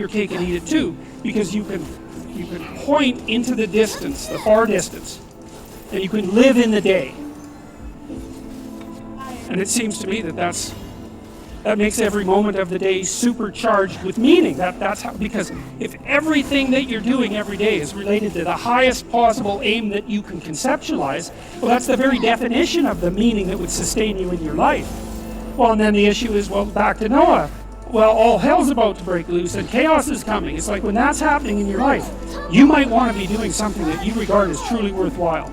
your cake and eat it too, because you can point into the distance, the far distance, and you can live in the day. And it seems to me that that makes every moment of the day supercharged with meaning. That's how, because if everything that you're doing every day is related to the highest possible aim that you can conceptualize, well, that's the very definition of the meaning that would sustain you in your life. Well, and then the issue is, well, back to Noah. Well, all hell's about to break loose and chaos is coming. It's like when that's happening in your life, you might want to be doing something that you regard as truly worthwhile.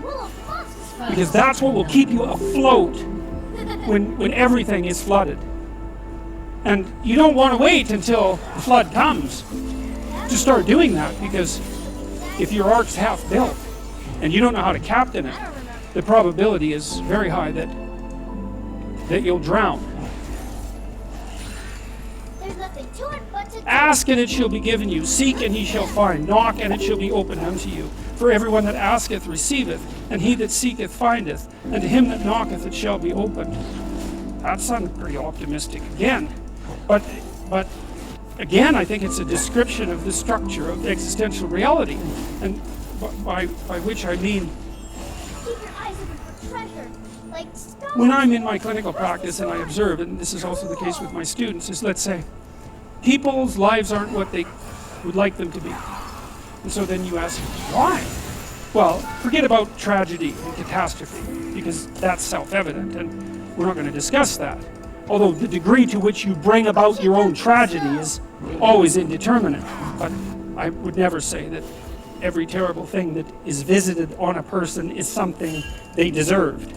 Because that's what will keep you afloat when everything is flooded. And you don't want to wait until the flood comes to start doing that, because if your ark's half built and you don't know how to captain it, the probability is very high that you'll drown. Ask and it shall be given you. Seek and ye shall find. Knock and it shall be opened unto you. For everyone that asketh receiveth, and he that seeketh findeth, and to him that knocketh it shall be opened. That sounded pretty optimistic again. But again, I think it's a description of the structure of existential reality, and by which I mean, when I'm in my clinical practice and I observe, and this is also the case with my students, is, let's say, people's lives aren't what they would like them to be. And so then you ask, why? Well, forget about tragedy and catastrophe, because that's self-evident, and we're not going to discuss that. Although the degree to which you bring about your own tragedy is always indeterminate. But I would never say that every terrible thing that is visited on a person is something they deserved.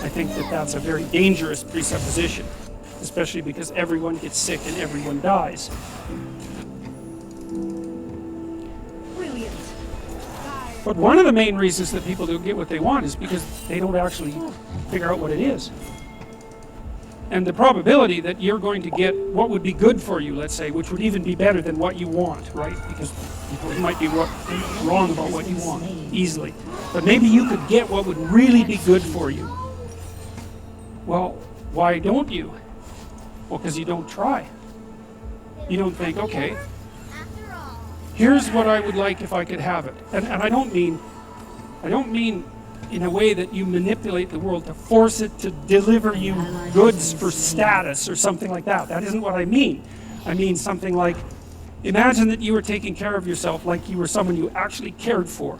I think that that's a very dangerous presupposition, especially because everyone gets sick and everyone dies. Brilliant. But one of the main reasons that people don't get what they want is because they don't actually figure out what it is. And the probability that you're going to get what would be good for you, let's say, which would even be better than what you want, right? Because you might be wrong about what you want easily. But maybe you could get what would really be good for you. Well, why don't you? Well, because you don't try. You don't think, okay, here's what I would like if I could have it. And I don't mean in a way that you manipulate the world to force it to deliver you goods for status or something like that. That isn't what I mean. I mean something like, imagine that you were taking care of yourself like you were someone you actually cared for.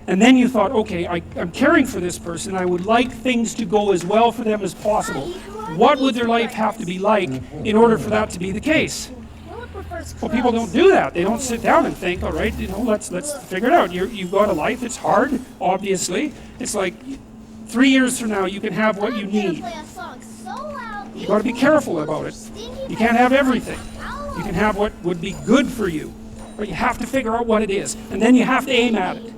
And then you thought, okay, I'm caring for this person. I would like things to go as well for them as possible. What would their life have to be like in order for that to be the case? Well, people don't do that. They don't sit down and think, all right, let's figure it out. You've got a life. It's hard, obviously. It's like 3 years from now, you can have what you need. You've got to be careful about it. You can't have everything. You can have what would be good for you. But you have to figure out what it is. And then you have to aim at it.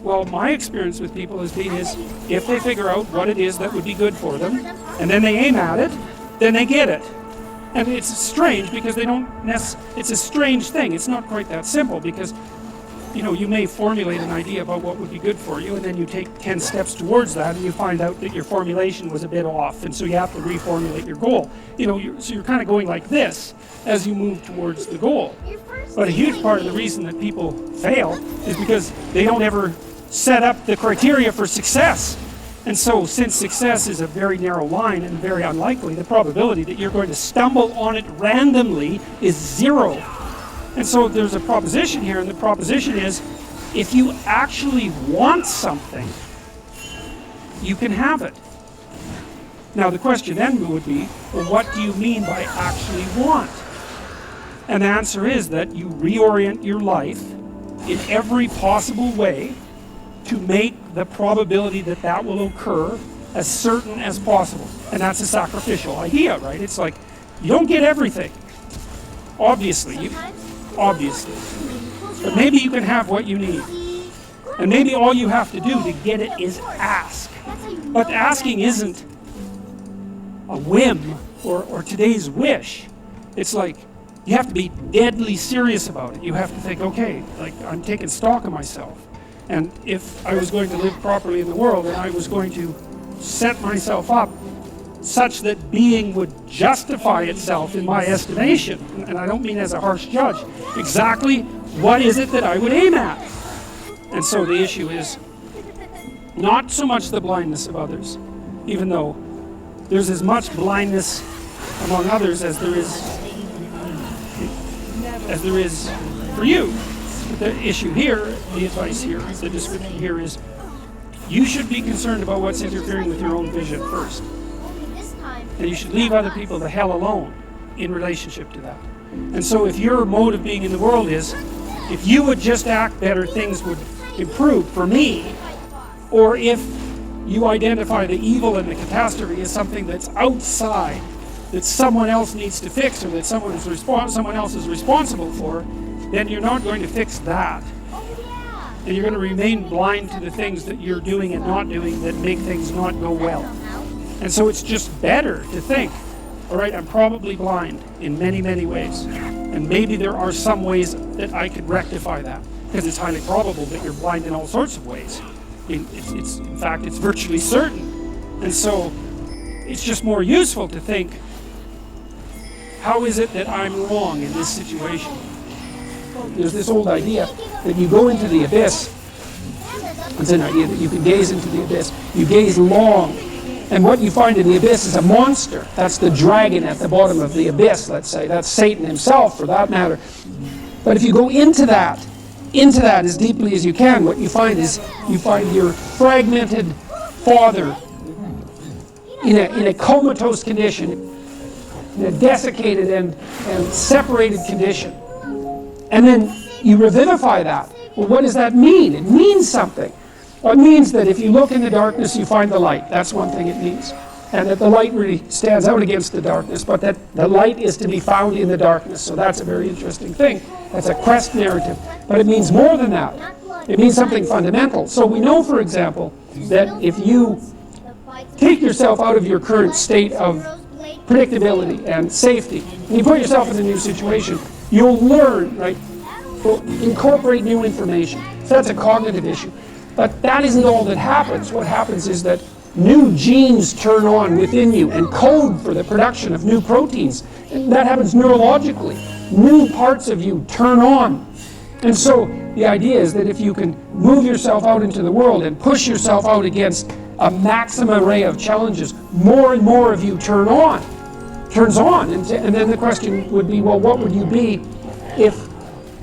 Well, my experience with people has been is, if they figure out what it is that would be good for them, and then they aim at it, then they get it. And it's strange because it's a strange thing. It's not quite that simple because, you may formulate an idea about what would be good for you, and then you take 10 steps towards that, and you find out that your formulation was a bit off, and so you have to reformulate your goal. So you're kind of going like this as you move towards the goal. But a huge part of the reason that people fail is because they don't ever set up the criteria for success. And so, since success is a very narrow line and very unlikely, the probability that you're going to stumble on it randomly is 0. And so there's a proposition here, and the proposition is, if you actually want something, you can have it. Now the question then would be, well, what do you mean by actually want? And the answer is that you reorient your life in every possible way to make the probability that that will occur as certain as possible. And that's a sacrificial idea, right? It's like, you don't get everything. Obviously. But maybe you can have what you need. And maybe all you have to do to get it is ask. But asking isn't a whim or today's wish. It's like, you have to be deadly serious about it. You have to think, okay, like, I'm taking stock of myself. And if I was going to live properly in the world, and I was going to set myself up such that being would justify itself in my estimation. And I don't mean as a harsh judge. Exactly what is it that I would aim at? And so the issue is not so much the blindness of others, even though there's as much blindness among others as there is for you. But the issue here, the advice here, the description here is you should be concerned about what's interfering with your own vision first. And you should leave other people the hell alone in relationship to that. And so if your mode of being in the world is, if you would just act better, things would improve for me, or if you identify the evil and the catastrophe as something that's outside, that someone else needs to fix, or that someone else is responsible for, then you're not going to fix that. And you're going to remain blind to the things that you're doing and not doing that make things not go well. And so it's just better to think, all right, I'm probably blind in many, many ways. And maybe there are some ways that I could rectify that. Because it's highly probable that you're blind in all sorts of ways. In fact, it's virtually certain. And so it's just more useful to think, how is it that I'm wrong in this situation? There's this old idea that you go into the abyss. It's an idea that you can gaze into the abyss. You gaze long. And what you find in the abyss is a monster. That's the dragon at the bottom of the abyss, let's say. That's Satan himself, for that matter. But if you go into that as deeply as you can, what you find is you find your fragmented father in a comatose condition, in a desiccated and separated condition. And then you revivify that. Well, what does that mean? It means something. Well, it means that if you look in the darkness, you find the light. That's one thing it means. And that the light really stands out against the darkness, but that the light is to be found in the darkness. So that's a very interesting thing. That's a quest narrative. But it means more than that. It means something fundamental. So we know, for example, that if you take yourself out of your current state of predictability and safety, and you put yourself in a new situation, you'll learn, right? You'll incorporate new information. So that's a cognitive issue. But that isn't all that happens. What happens is that new genes turn on within you and code for the production of new proteins. And that happens neurologically. New parts of you turn on. And so the idea is that if you can move yourself out into the world and push yourself out against a maximum array of challenges, more and more of you turns on. And then the question would be, well, what would you be if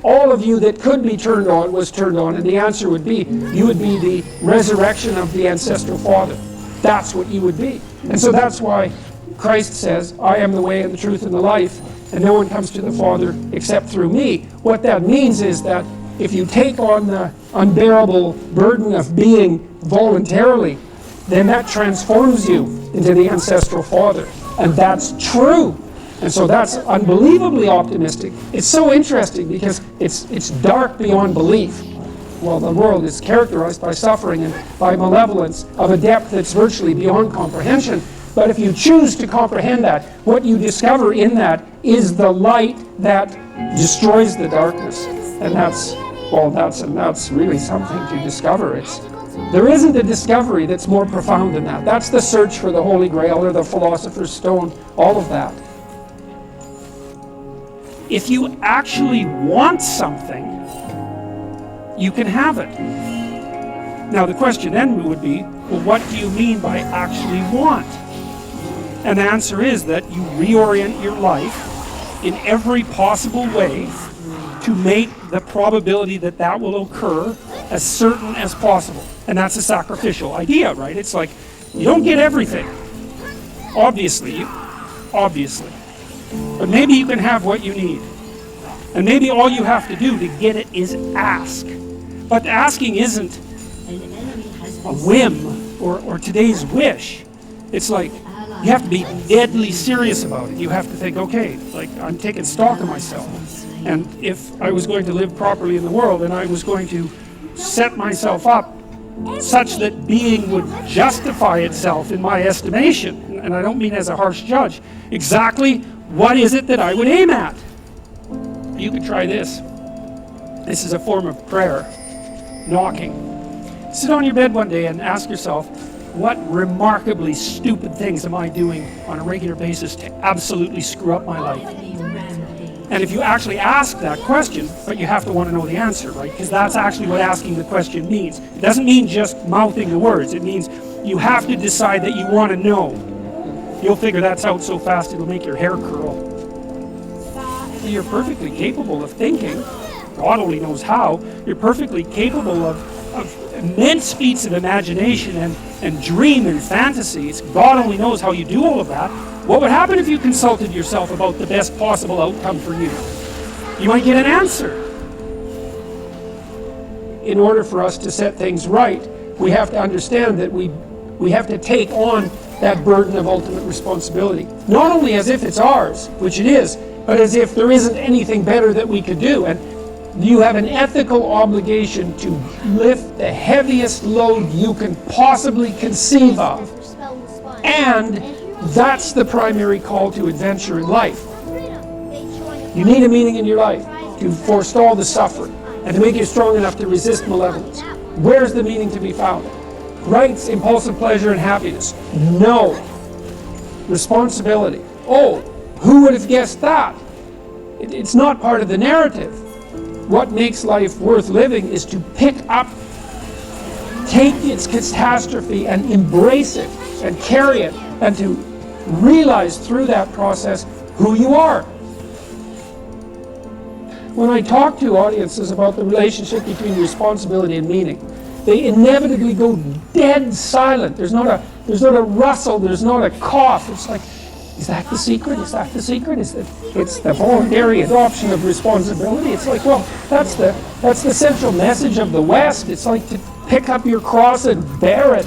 all of you that could be turned on was turned on? And the answer would be, you would be the resurrection of the ancestral father. That's what you would be. And so that's why Christ says, I am the way and the truth and the life, and no one comes to the Father except through me. What that means is that if you take on the unbearable burden of being voluntarily, then that transforms you into the ancestral father. And that's true. And so that's unbelievably optimistic. It's so interesting because it's dark beyond belief. Well, the world is characterized by suffering and by malevolence of a depth that's virtually beyond comprehension. But if you choose to comprehend that, what you discover in that is the light that destroys the darkness. And that's really something to discover. There isn't a discovery that's more profound than that. That's the search for the Holy Grail or the Philosopher's Stone, all of that. If you actually want something, you can have it. Now the question then would be, well, what do you mean by actually want? And the answer is that you reorient your life in every possible way to make the probability that that will occur as certain as possible. And that's a sacrificial idea, right? It's like, you don't get everything. Obviously. But maybe you can have what you need. And maybe all you have to do to get it is ask. But asking isn't a whim or today's wish. It's like, you have to be deadly serious about it. You have to think, okay, like I'm taking stock of myself. And if I was going to live properly in the world and I was going to set myself up such that being would justify itself in my estimation, and I don't mean as a harsh judge, exactly what is it that I would aim at? You could try this. This is a form of prayer, knocking. Sit on your bed one day and ask yourself, what remarkably stupid things am I doing on a regular basis to absolutely screw up my life? And if you actually ask that question, but you have to want to know the answer, right? Because that's actually what asking the question means. It doesn't mean just mouthing the words. It means you have to decide that you want to know. You'll figure that's out so fast it'll make your hair curl. You're perfectly capable of thinking. God only knows how. You're perfectly capable of immense feats of imagination and dream and fantasy. God only knows how you do all of that. What would happen if you consulted yourself about the best possible outcome for you? You might get an answer. In order for us to set things right, we have to understand that we have to take on that burden of ultimate responsibility. Not only as if it's ours, which it is, but as if there isn't anything better that we could do. And you have an ethical obligation to lift the heaviest load you can possibly conceive of. And that's the primary call to adventure in life. You need a meaning in your life to forestall the suffering and to make you strong enough to resist malevolence. Where's the meaning to be found? Rights, impulsive pleasure, and happiness? No. Responsibility? Oh, who would have guessed that? It's not part of the narrative. What makes life worth living is to pick up, take its catastrophe and embrace it and carry it and to realize through that process who you are. When I talk to audiences about the relationship between responsibility and meaning, they inevitably go dead silent. There's not a rustle, there's not a cough. It's like, is that the secret? Is that the secret? It's the voluntary adoption of responsibility. It's like, well, that's the central message of the West. It's like to pick up your cross and bear it,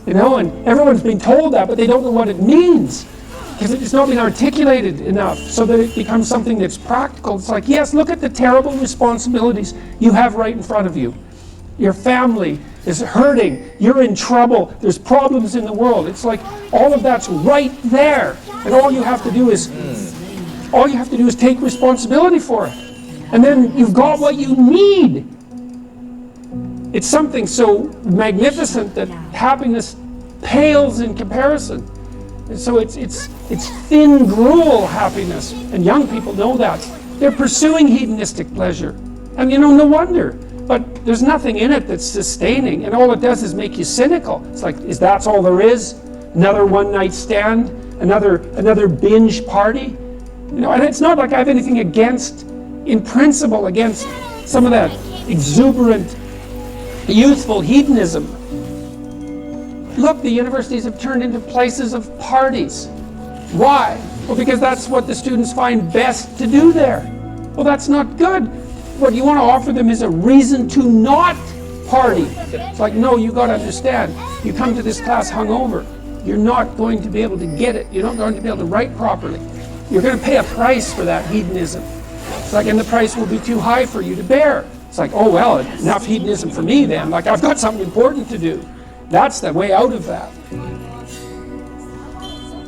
you know. And everyone's been told that, but they don't know what it means because it's not been articulated enough so that it becomes something that's practical. It's like, yes, look at the terrible responsibilities you have right in front of you. Your family is hurting. You're in trouble. There's problems in the world. It's like all of that's right there, and all you have to do is take responsibility for it, and then you've got what you need. It's something so magnificent that happiness pales in comparison. And so it's thin gruel happiness, and young people know that. They're pursuing hedonistic pleasure, and no wonder. But there's nothing in it that's sustaining, and all it does is make you cynical. It's like, is all there is? Another one-night stand? Another binge party? And it's not like I have anything in principle, against some of that exuberant, youthful hedonism. Look, the universities have turned into places of parties. Why? Well, because that's what the students find best to do there. Well, that's not good. What you want to offer them is a reason to not party. It's like, no, you got to understand. You come to this class hungover. You're not going to be able to get it. You're not going to be able to write properly. You're going to pay a price for that hedonism. It's like, and the price will be too high for you to bear. It's like, oh, well, enough hedonism for me then. Like, I've got something important to do. That's the way out of that.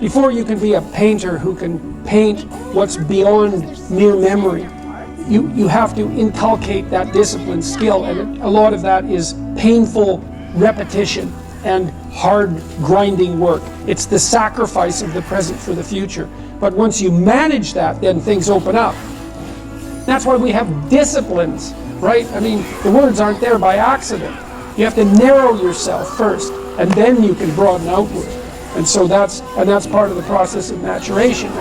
Before you can be a painter who can paint what's beyond mere memory, you have to inculcate that discipline, skill, and a lot of that is painful repetition and hard grinding work. It's the sacrifice of the present for the future. But once you manage that, then things open up. That's why we have disciplines, right? I mean, the words aren't there by accident. You have to narrow yourself first, and then you can broaden outward. And so that's part of the process of maturation.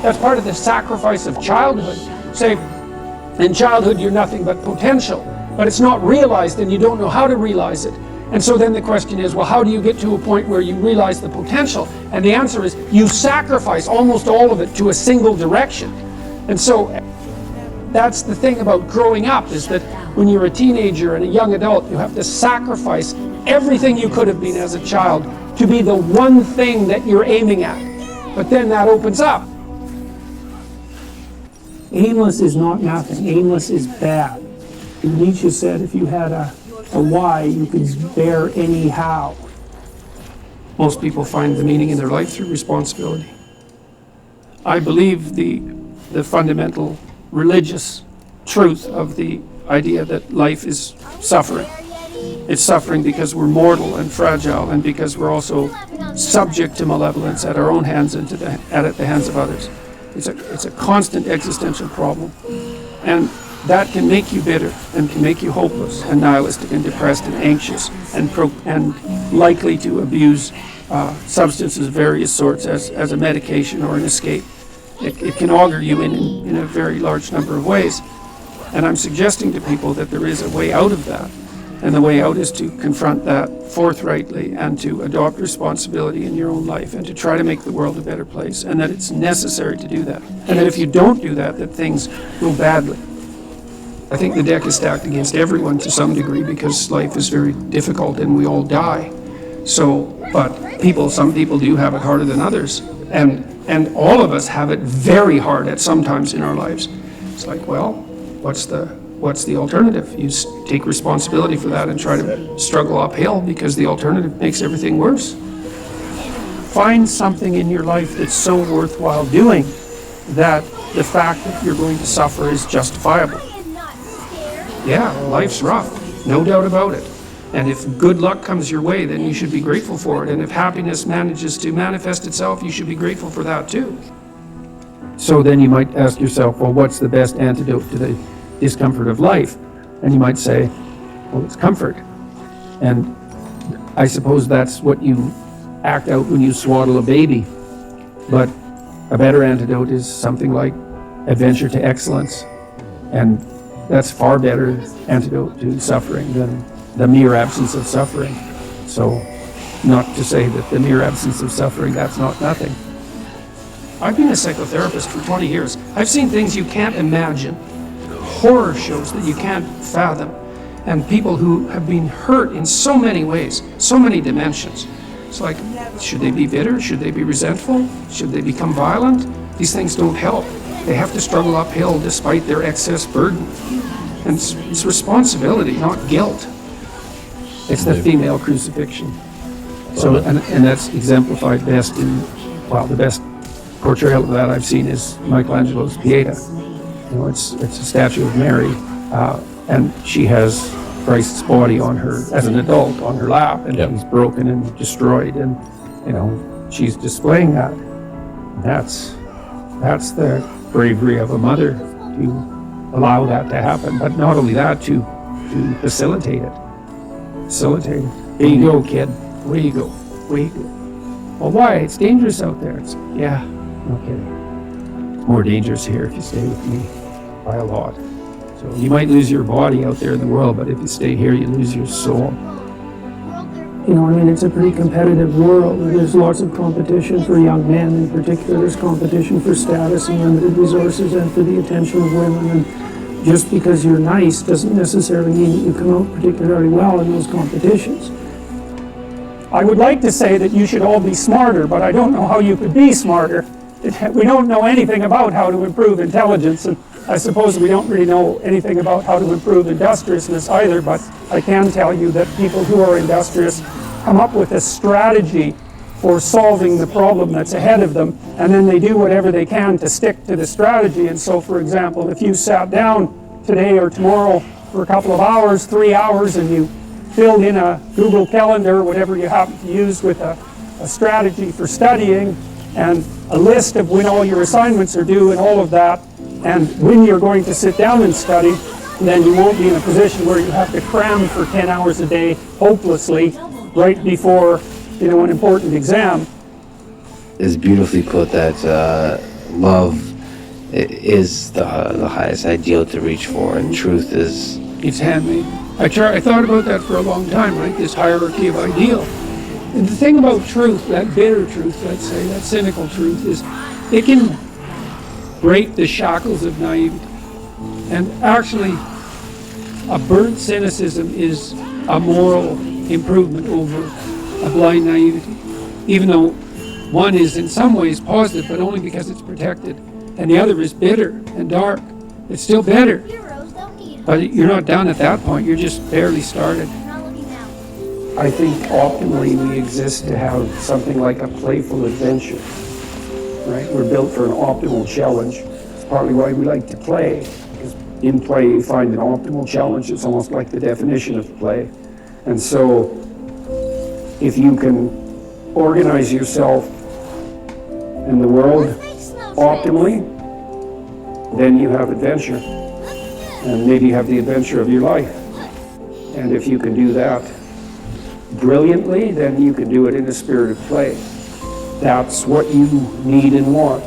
That's part of the sacrifice of childhood. Say, in childhood you're nothing but potential, but it's not realized and you don't know how to realize it. And so then the question is, well, how do you get to a point where you realize the potential? And the answer is, you sacrifice almost all of it to a single direction. And so that's the thing about growing up, is that when you're a teenager and a young adult, you have to sacrifice everything you could have been as a child to be the one thing that you're aiming at. But then that opens up. Aimless is not nothing. Aimless is bad. Nietzsche said if you had a why, you could bear any how. Most people find the meaning in their life through responsibility. I believe the fundamental religious truth of the idea that life is suffering. It's suffering because we're mortal and fragile, and because we're also subject to malevolence at our own hands and at the hands of others. It's a constant existential problem. And that can make you bitter and can make you hopeless and nihilistic and depressed and anxious and likely to abuse substances of various sorts as a medication or an escape. It can augur you in a very large number of ways. And I'm suggesting to people that there is a way out of that. And the way out is to confront that forthrightly and to adopt responsibility in your own life and to try to make the world a better place, and that it's necessary to do that. And that if you don't do that, that things go badly. I think the deck is stacked against everyone to some degree because life is very difficult and we all die. But some people do have it harder than others. And all of us have it very hard at some times in our lives. It's like, well, what's the alternative? You take responsibility for that and try to struggle uphill, because the alternative makes everything worse. Find something in your life that's so worthwhile doing that the fact that you're going to suffer is justifiable. Yeah, life's rough, no doubt about it. And if good luck comes your way, then you should be grateful for it. And if happiness manages to manifest itself, you should be grateful for that too. So then you might ask yourself, well, what's the best antidote to the discomfort of life? And you might say, well, it's comfort. And I suppose that's what you act out when you swaddle a baby. But a better antidote is something like adventure to excellence. And that's far better antidote to suffering than the mere absence of suffering. So, not to say that the mere absence of suffering, that's not nothing. I've been a psychotherapist for 20 years. I've seen things you can't imagine, horror shows that you can't fathom, and people who have been hurt in so many ways, so many dimensions. It's like, should they be bitter? Should they be resentful? Should they become violent? These things don't help. They have to struggle uphill despite their excess burden. And it's responsibility, not guilt. It's the female crucifixion. So, and that's exemplified best in, well, the best portrayal of that I've seen is Michelangelo's Pieta. You know, it's a statue of Mary, and she has Christ's body on her, as an adult, on her lap, and he's broken and destroyed, and, you know, she's displaying that. That's the bravery of a mother to allow that to happen, but not only that, to facilitate it. Facilitate it. Here you go, kid. Where you go? Where you go? Well, why? It's dangerous out there. Yeah, no kidding. It's more dangerous here if you stay with me by a lot. So you might lose your body out there in the world, but if you stay here, you lose your soul. You know, I mean, it's a pretty competitive world. There's lots of competition for young men in particular. There's competition for status and limited resources and for the attention of women. And just because you're nice doesn't necessarily mean that you come out particularly well in those competitions. I would like to say that you should all be smarter, but I don't know how you could be smarter. We don't know anything about how to improve intelligence, and I suppose we don't really know anything about how to improve industriousness either, but I can tell you that people who are industrious come up with a strategy for solving the problem that's ahead of them, and then they do whatever they can to stick to the strategy. And so, for example, if you sat down today or tomorrow for a couple of hours, 3 hours, and you filled in a Google Calendar, whatever you happen to use, with a strategy for studying and a list of when all your assignments are due and all of that, and when you're going to sit down and study, then you won't be in a position where you have to cram for 10 hours a day hopelessly right before, you know, an important exam. It's beautifully put that love is the highest ideal to reach for, and truth is... It's handmade. I thought about that for a long time, right? This hierarchy of ideal. And the thing about truth, that bitter truth, let's say, that cynical truth, is it can break the shackles of naivety. And actually, a burnt cynicism is a moral improvement over a blind naivety. Even though one is in some ways positive, but only because it's protected. And the other is bitter and dark. It's still better. But you're not done at that point, you're just barely started. I think optimally we exist to have something like a playful adventure, right? We're built for an optimal challenge. It's partly why we like to play, because in play you find an optimal challenge. It's almost like the definition of play. And so if you can organize yourself in the world optimally, then you have adventure. And maybe you have the adventure of your life. And if you can do that brilliantly, then you can do it in a spirit of play. That's what you need and want.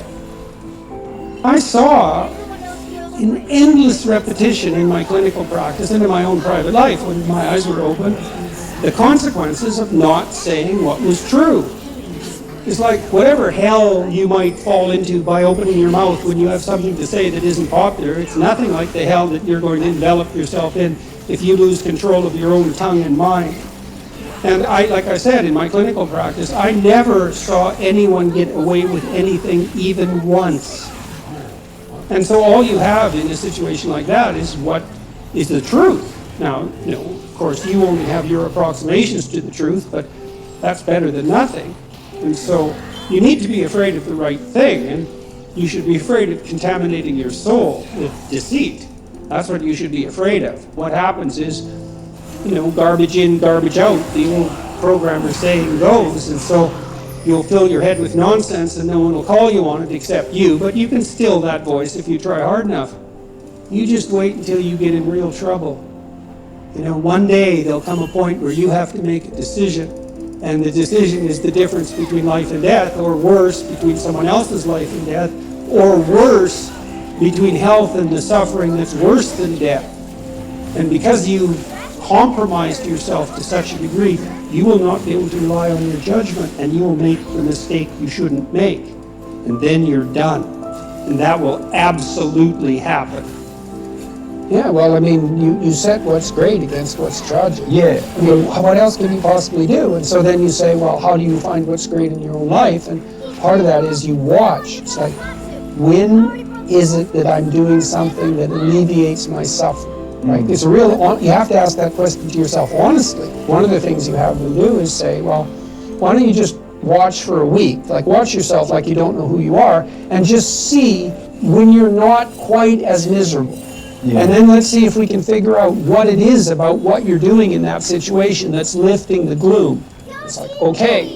I saw in endless repetition in my clinical practice and in my own private life, when my eyes were open, the consequences of not saying what was true. It's like whatever hell you might fall into by opening your mouth when you have something to say that isn't popular, it's nothing like the hell that you're going to envelop yourself in if you lose control of your own tongue and mind. And like I said, in my clinical practice, I never saw anyone get away with anything even once. And so all you have in a situation like that is what is the truth. Now, of course, you only have your approximations to the truth, but that's better than nothing. And so you need to be afraid of the right thing, and you should be afraid of contaminating your soul with deceit. That's what you should be afraid of. What happens is, garbage in, garbage out, the old programmer saying goes, and so you'll fill your head with nonsense and no one will call you on it except you, but you can still that voice if you try hard enough. You just wait until you get in real trouble. One day there'll come a point where you have to make a decision, and the decision is the difference between life and death, or worse, between someone else's life and death, or worse, between health and the suffering that's worse than death. And because you compromised yourself to such a degree, you will not be able to rely on your judgment, and you will make the mistake you shouldn't make. And then you're done. And that will absolutely happen. Yeah, well, you set what's great against what's tragic. Yeah. What else can you possibly do? And so then you say, well, how do you find what's great in your own life? And part of that is you watch. It's like, when is it that I'm doing something that alleviates my suffering? Right? It's a you have to ask that question to yourself honestly. One of the things you have to do is say, well, why don't you just watch for a week? Like, watch yourself like you don't know who you are, and just see when you're not quite as miserable. Yeah. And then let's see if we can figure out what it is about what you're doing in that situation that's lifting the gloom. It's like, okay,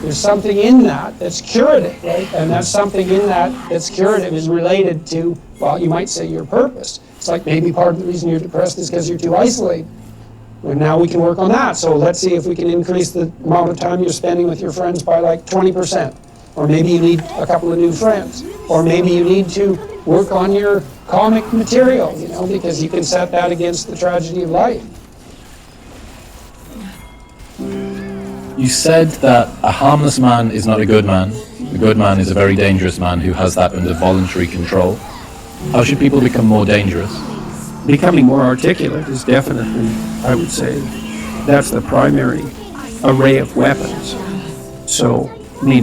there's something in that that's curative, right? And that's something in that that's curative is related to, well, you might say your purpose. It's like maybe part of the reason you're depressed is because you're too isolated. And now we can work on that. So let's see if we can increase the amount of time you're spending with your friends by like 20%. Or maybe you need a couple of new friends. Or maybe you need to work on your comic material, because you can set that against the tragedy of life. You said that a harmless man is not a good man. A good man is a very dangerous man who has that under voluntary control. How should people become more dangerous? Becoming more articulate is definitely, I would say, that's the primary array of weapons. So,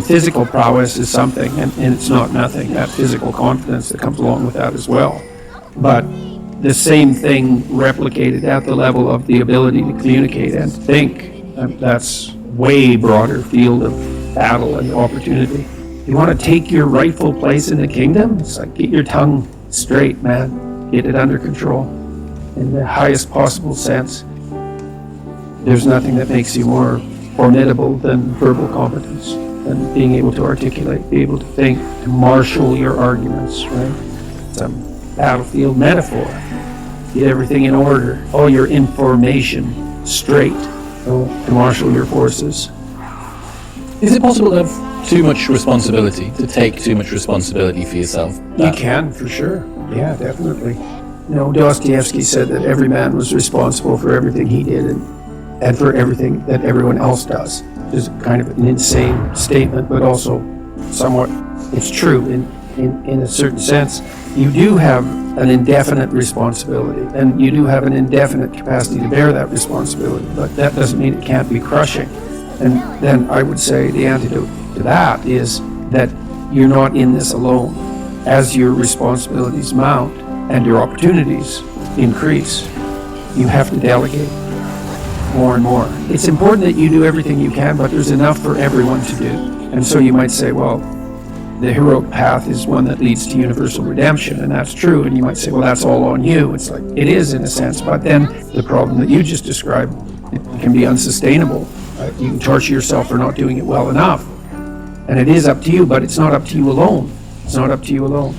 physical prowess is something, and it's not nothing, that physical confidence that comes along with that as well. But the same thing replicated at the level of the ability to communicate and think, that's way broader field of battle and opportunity. You want to take your rightful place in the kingdom? It's like, get your tongue straight, man. Get it under control in the highest possible sense. There's nothing that makes you more formidable than verbal competence and being able to articulate, be able to think, to marshal your arguments, right? It's a battlefield metaphor. Get everything in order, all your information straight, to marshal your forces. Is it possible to have too much responsibility, to take too much responsibility for yourself? You can, for sure. Yeah, definitely. Dostoevsky said that every man was responsible for everything he did and for everything that everyone else does. It's kind of an insane statement, but also somewhat it's true in a certain sense. You do have an indefinite responsibility, and you do have an indefinite capacity to bear that responsibility, but that doesn't mean it can't be crushing. And then I would say the antidote to that is that you're not in this alone. As your responsibilities mount and your opportunities increase, you have to delegate more and more. It's important that you do everything you can, but there's enough for everyone to do. And so you might say, well, the heroic path is one that leads to universal redemption, and that's true. And you might say, well, that's all on you. It's like, it is in a sense, but then the problem that you just described it can be unsustainable. You can torture yourself for not doing it well enough. And it is up to you, but it's not up to you alone. It's not up to you alone.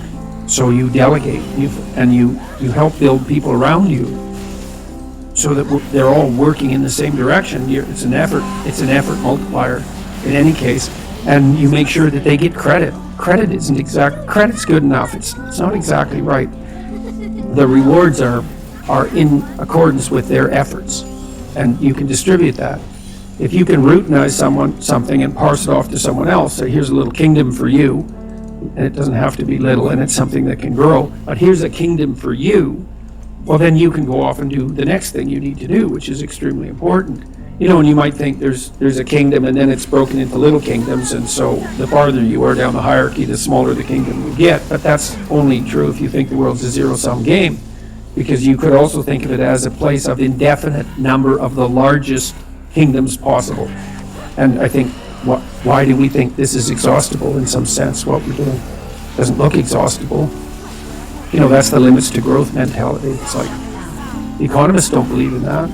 So you delegate, and you help build people around you so that they're all working in the same direction. It's an effort multiplier in any case. And you make sure that they get credit. Credit's good enough. It's not exactly right. The rewards are in accordance with their efforts, and you can distribute that. If you can routinize something and parse it off to someone else, say, here's a little kingdom for you, and it doesn't have to be little, and it's something that can grow, but here's a kingdom for you, well, then you can go off and do the next thing you need to do, which is extremely important. You know, and you might think there's a kingdom, and then it's broken into little kingdoms, and so the farther you are down the hierarchy, the smaller the kingdom you get. But that's only true if you think the world's a zero-sum game, because you could also think of it as a place of indefinite number of the largest kingdoms possible. And I think, why do we think this is exhaustible in some sense, what we're doing? Doesn't look exhaustible. You know, that's the limits to growth mentality. It's like, the economists don't believe in that,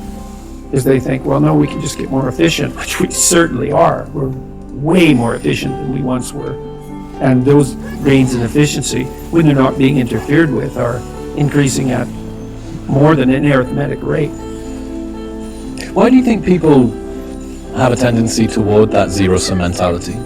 because they think, well, no, we can just get more efficient, which we certainly are. We're way more efficient than we once were. And those gains in efficiency, when they're not being interfered with, are increasing at more than an arithmetic rate. Why do you think people have a tendency toward that zero-sum mentality?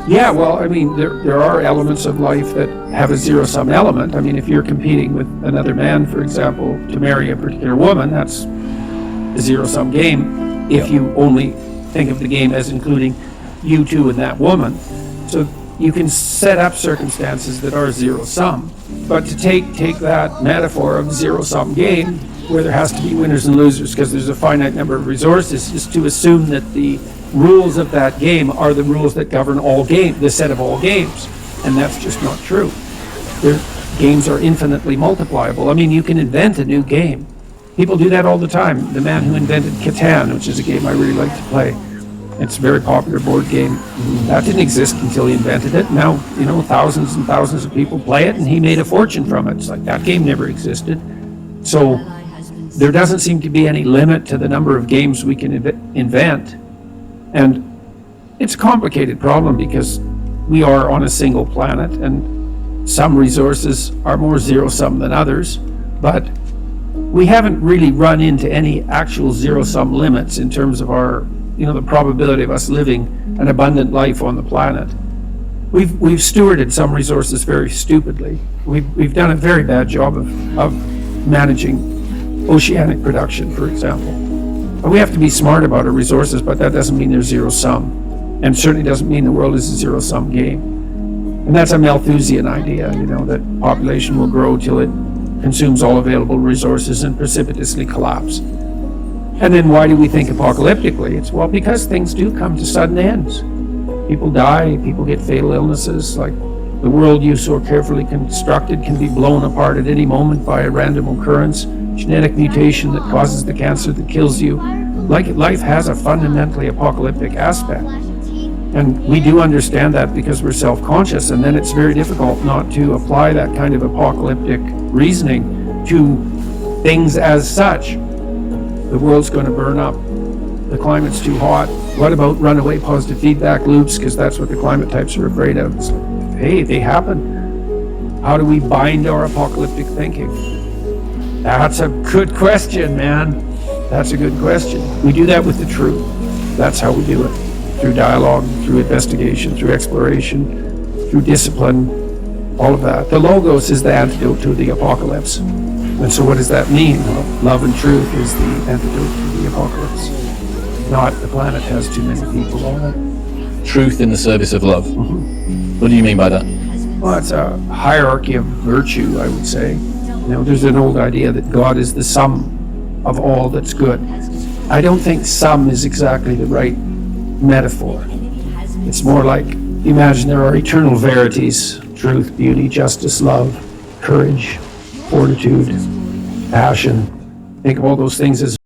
Yeah, well, I mean, there are elements of life that have a zero-sum element. I mean, if you're competing with another man, for example, to marry a particular woman, that's a zero-sum game if you only think of the game as including you two and that woman. So you can set up circumstances that are zero-sum. But to take that metaphor of zero-sum game, where there has to be winners and losers because there's a finite number of resources, is to assume that the rules of that game are the rules that govern the set of all games. And that's just not true. Games are infinitely multipliable. I mean, you can invent a new game. People do that all the time. The man who invented Catan, which is a game I really like to play, it's a very popular board game. That didn't exist until he invented it. Now, you know, thousands and thousands of people play it, and he made a fortune from it. It's like, that game never existed. So there doesn't seem to be any limit to the number of games we can invent. And it's a complicated problem because we are on a single planet, and some resources are more zero-sum than others, but we haven't really run into any actual zero-sum limits in terms of our, you know, the probability of us living an abundant life on the planet. We've stewarded some resources very stupidly. We've done a very bad job of managing oceanic production, for example. But we have to be smart about our resources, but that doesn't mean they're zero-sum, and certainly doesn't mean the world is a zero-sum game. And that's a Malthusian idea, you know, that population will grow till it consumes all available resources and precipitously collapse. And then why do we think apocalyptically? It's, well, because things do come to sudden ends. People die, people get fatal illnesses, like the world you so carefully constructed can be blown apart at any moment by a random occurrence, genetic mutation that causes the cancer that kills you. Like, life has a fundamentally apocalyptic aspect. And we do understand that because we're self-conscious, and then it's very difficult not to apply that kind of apocalyptic reasoning to things as such. The world's going to burn up. The climate's too hot. What about runaway positive feedback loops? Because that's what the climate types are afraid of. It's like, hey, they happen. How do we bind our apocalyptic thinking? That's a good question, man. That's a good question. We do that with the truth. That's how we do it. Through dialogue, through investigation, through exploration, through discipline, all of that. The Logos is the antidote to the apocalypse. And so what does that mean? Well, love and truth is the antidote to the apocalypse. Not the planet has too many people on it. Truth in the service of love. Mm-hmm. What do you mean by that? Well, it's a hierarchy of virtue, I would say. You know, there's an old idea that God is the sum of all that's good. I don't think sum is exactly the right metaphor. It's more like, imagine there are eternal verities: truth, beauty, justice, love, courage, fortitude, passion. Think of all those things as